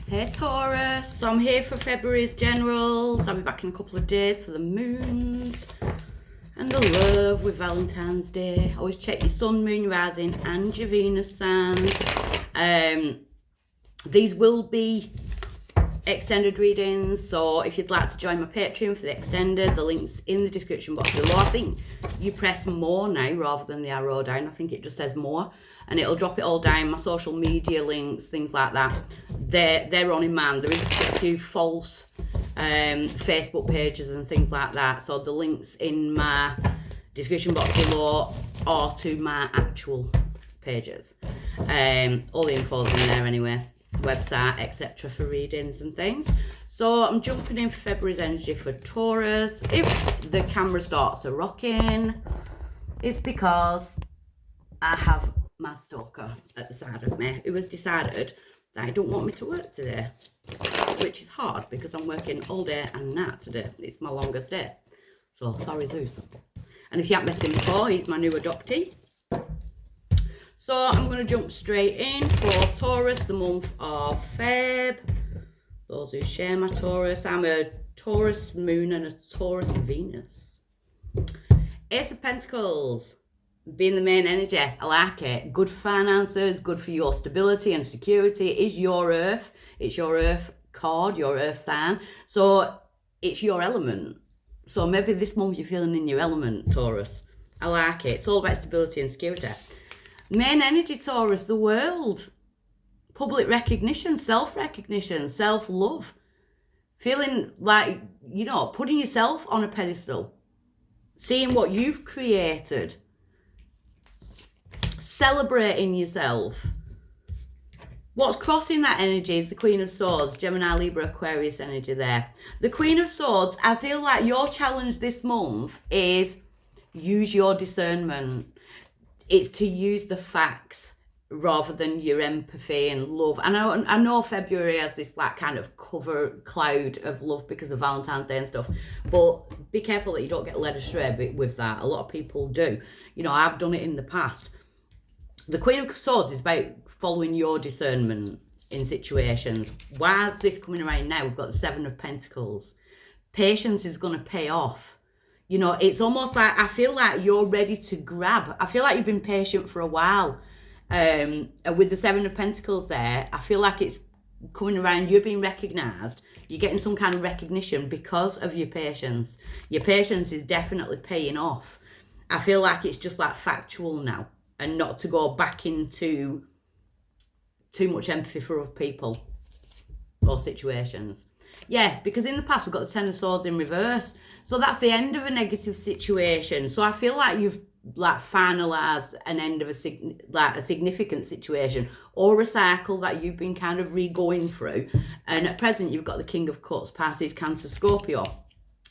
Hey Taurus, so I'm here for February's generals. I'll be back in a couple of days for the moons and the love with Valentine's Day. Always check your sun, moon, rising and your Venus signs. These will be extended readings, so if you'd like to join my Patreon for the extended, the link's in the description box below. I think you press more now rather than the arrow down. I think it just says more and it'll drop it all down, my social media links, things like that. They're on in man. There is a few false Facebook pages and things like that, so the links in my description box below or to my actual pages. All the info's in there anyway, website, etc. for readings and things. So I'm jumping in for February's energy for Taurus. If the camera starts a rocking, it's because I have my stalker at the side of me who has decided that I don't want me to work today, which is hard because I'm working all day and night today. It's my longest day, so sorry Zeus. And if you haven't met him before, he's my new adoptee. So I'm going to jump straight in for Taurus, the month of Feb. Those who share my Taurus, I'm a Taurus moon and a Taurus Venus. Ace of Pentacles, being the main energy, I like it. Good finances, good for your stability and security. It is your earth. It's your earth card, your earth sign. So it's your element. So maybe this month you're feeling in your element, Taurus. I like it. It's all about stability and security. Main energy, Taurus, the world. Public recognition, self-recognition, self-love. Feeling like, you know, putting yourself on a pedestal. Seeing what you've created. Celebrating yourself. What's crossing that energy is the Queen of Swords, Gemini, Libra, Aquarius energy there. The Queen of Swords, I feel like your challenge this month is use your discernment. It's to use the facts rather than your empathy and love. I know February has this like kind of cover cloud of love because of Valentine's Day and stuff, but be careful that you don't get led astray with that. A lot of people do. You know, I've done it in the past. The Queen of Swords is about following your discernment in situations. Why is this coming around now? We've got the Seven of Pentacles. Patience is going to pay off. You know, it's almost like, I feel like you're ready to grab. I feel like you've been patient for a while. And with the Seven of Pentacles there, I feel like it's coming around, you're being recognised. You're getting some kind of recognition because of your patience. Your patience is definitely paying off. I feel like it's just like factual now. And not to go back into too much empathy for other people or situations. Yeah, because in the past we've got the Ten of Swords in reverse. So that's the end of a negative situation. So I feel like you've like finalised an end of a significant situation or a cycle that you've been kind of re-going through. And at present you've got the King of Cups, Pisces, Cancer, Scorpio.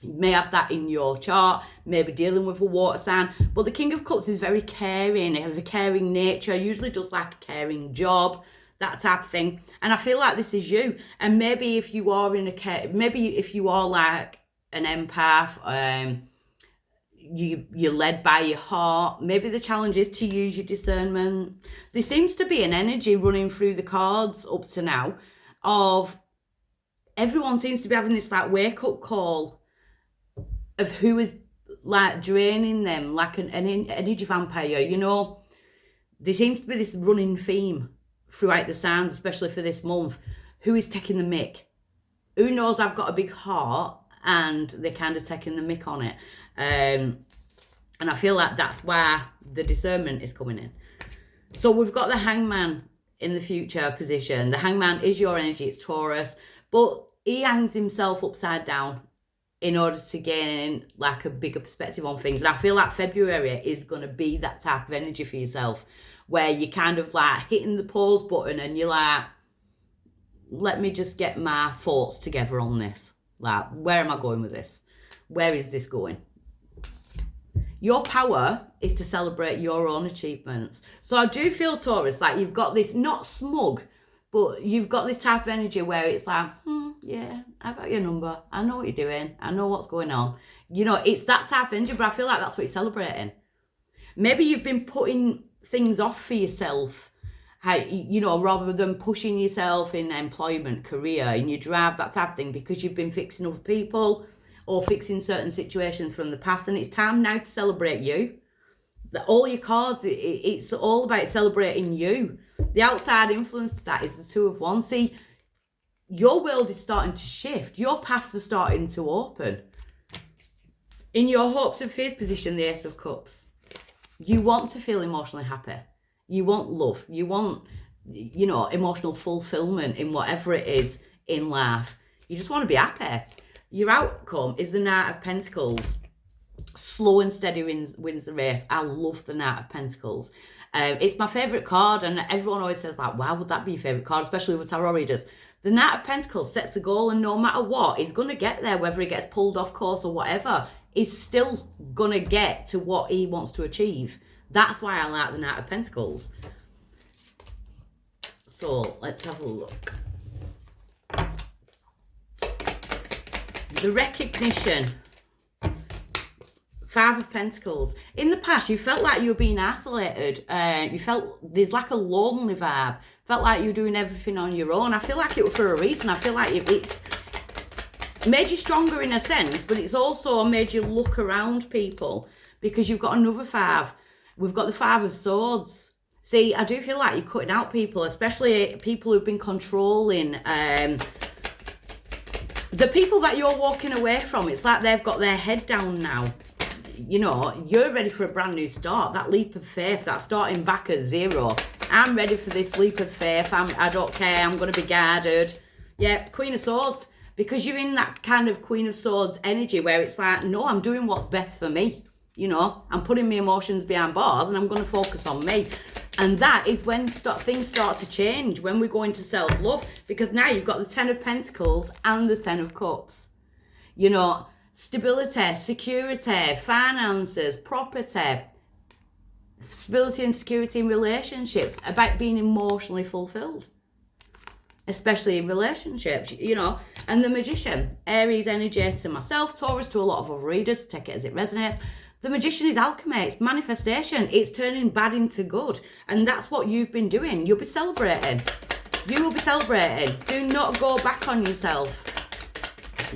You may have that in your chart, maybe dealing with a water sign. But the King of Cups is very caring, they have a caring nature, usually does like a caring job, that type of thing. And I feel like this is you. And maybe if you are maybe if you are like an empath, you're led by your heart, maybe the challenge is to use your discernment. There seems to be an energy running through the cards up to now of everyone seems to be having this like wake-up call of who is like draining them like an energy vampire. You know, there seems to be this running theme throughout the signs, especially for this month. Who is taking the mick? Who knows I've got a big heart and they're kind of taking the mick on it. And I feel like that's why the discernment is coming in. So we've got the Hangman in the future position. The Hangman is your energy, it's Taurus, but he hangs himself upside down in order to gain like a bigger perspective on things. And I feel like February is going to be that type of energy for yourself where you're kind of like hitting the pause button and you're like, let me just get my thoughts together on this. Like, where am I going with this? Where is this going? Your power is to celebrate your own achievements. So I do feel, Taurus, like you've got this, not smug, but you've got this type of energy where it's like, yeah, I got your number. I know what you're doing. I know what's going on. You know, it's that type of energy, but I feel like that's what you're celebrating. Maybe you've been putting things off for yourself how, you know, rather than pushing yourself in employment, career, in your drive, that type of thing, because you've been fixing other people or fixing certain situations from the past. And it's time now to celebrate you. All your cards, it's all about celebrating you. The outside influence to that is the Two of Wands. See, your world is starting to shift. Your paths are starting to open. In your hopes and fears position, the Ace of Cups. You want to feel emotionally happy. You want love. You want, you know, emotional fulfillment in whatever it is in life. You just want to be happy. Your outcome is the Knight of Pentacles. Slow and steady wins the race. I love the Knight of Pentacles. It's my favourite card, and everyone always says, like, why would that be your favourite card, especially with tarot readers? The Knight of Pentacles sets a goal, and no matter what, he's going to get there, whether he gets pulled off course or whatever. He's still going to get to what he wants to achieve. That's why I like the Knight of Pentacles. So, let's have a look. The recognition. Five of Pentacles. In the past, you felt like you were being isolated. You felt there's like a lonely vibe. Felt like you were doing everything on your own. I feel like it was for a reason. I feel like it's made you stronger in a sense, but it's also made you look around people, because you've got another five. We've got the Five of Swords. See, I do feel like you're cutting out people, especially people who've been controlling. The people that you're walking away from, it's like they've got their head down now. You know, you're ready for a brand new start. That leap of faith, that starting back at zero. I'm ready for this leap of faith. I don't care. I'm going to be guarded. Yeah, Queen of Swords. Because you're in that kind of Queen of Swords energy where it's like, no, I'm doing what's best for me. You know, I'm putting my emotions behind bars and I'm going to focus on me. And that is when things start to change, when we go into self-love. Because now you've got the Ten of Pentacles and the Ten of Cups. You know, stability, security, finances, property, stability and security in relationships, about being emotionally fulfilled, especially in relationships, you know. And the Magician, Aries energy to myself, Taurus to a lot of other readers, take it as it resonates. The Magician is alchemy, it's manifestation, it's turning bad into good. And that's what you've been doing. You'll be celebrating. You will be celebrating. Do not go back on yourself.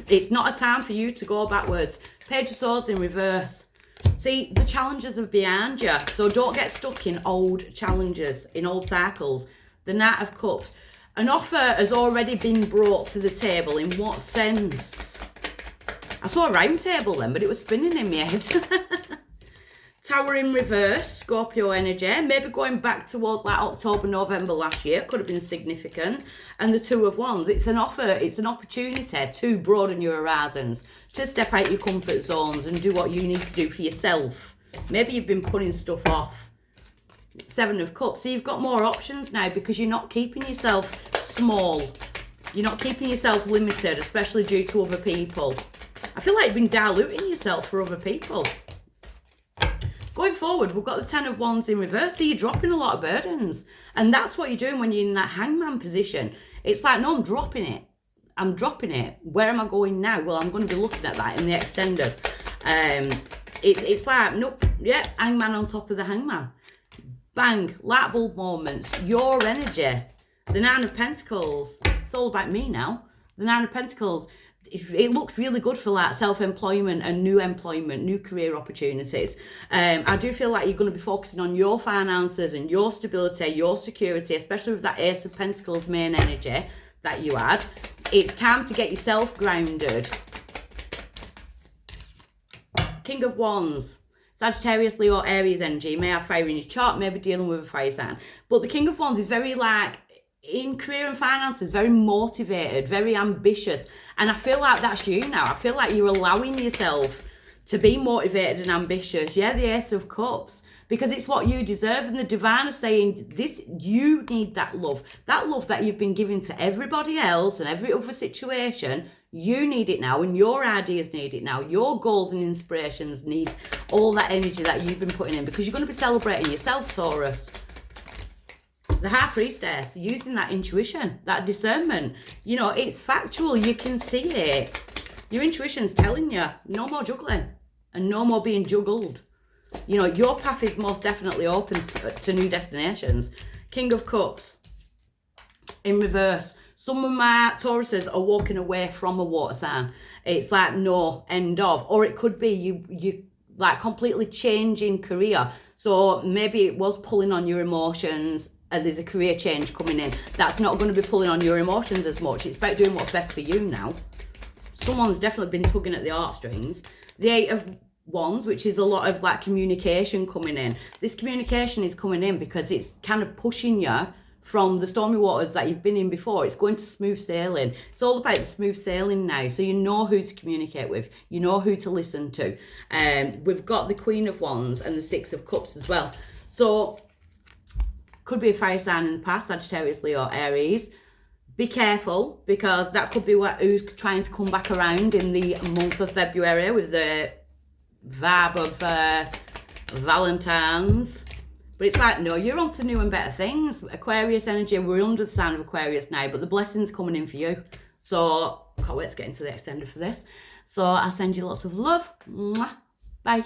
It's not a time for you to go backwards. Page of Swords in reverse. See, the challenges are behind you. So don't get stuck in old challenges, in old cycles. The Knight of Cups. An offer has already been brought to the table. In what sense? I saw a round table then, but it was spinning in my head. Tower in reverse, Scorpio energy, maybe going back towards like October, November last year, could have been significant. And the Two of Wands, it's an offer, it's an opportunity to broaden your horizons, to step out your comfort zones and do what you need to do for yourself. Maybe you've been putting stuff off. Seven of Cups, so you've got more options now because you're not keeping yourself small. You're not keeping yourself limited, especially due to other people. I feel like you've been diluting yourself for other people. Going forward, we've got the Ten of Wands in reverse, so you're dropping a lot of burdens. And that's what you're doing when you're in that hangman position. It's like, no, I'm dropping it. I'm dropping it. Where am I going now? Well, I'm going to be looking at that in the extended. It's like, nope, yeah, hangman on top of the hangman. Bang, light bulb moments, your energy. The Nine of Pentacles, it's all about me now. The Nine of Pentacles, it looks really good for like self-employment and new employment, new career opportunities. I do feel like you're going to be focusing on your finances and your stability, your security, especially with that Ace of Pentacles main energy that you had. It's time to get yourself grounded. King of Wands. Sagittarius, Leo, Aries energy. You may have fire in your chart, maybe dealing with a fire sign. But the King of Wands is very like, in career and finances, very motivated, very ambitious. And I feel like that's you now. I feel like you're allowing yourself to be motivated and ambitious. Yeah, the Ace of Cups. Because it's what you deserve. And the Divine is saying, this, you need that love. That love that you've been giving to everybody else and every other situation. You need it now, and your ideas need it now. Your goals and inspirations need all that energy that you've been putting in, because you're going to be celebrating yourself, Taurus. The High Priestess, using that intuition, that discernment. You know, it's factual. You can see it. Your intuition's telling you, no more juggling and no more being juggled. You know, your path is most definitely open to new destinations. King of Cups in reverse. Some of my Tauruses are walking away from a water sign. It's like no, end of. Or it could be you like completely changing career. So maybe it was pulling on your emotions and there's a career change coming in. That's not going to be pulling on your emotions as much. It's about doing what's best for you now. Someone's definitely been tugging at the heartstrings. The Eight of Wands, which is a lot of like communication coming in. This communication is coming in because it's kind of pushing you from the stormy waters that you've been in before. It's going to smooth sailing. It's all about smooth sailing now. So you know who to communicate with. You know who to listen to. We've got the Queen of Wands and the Six of Cups as well. So could be a fire sign in the past, Sagittarius, Leo, Aries. Be careful, because that could be who's trying to come back around in the month of February with the vibe of Valentine's. But it's like, no, you're on to new and better things. Aquarius energy, we're under the sign of Aquarius now, but the blessing's coming in for you. So, can't wait to get into the extender for this. So, I send you lots of love. Mwah. Bye.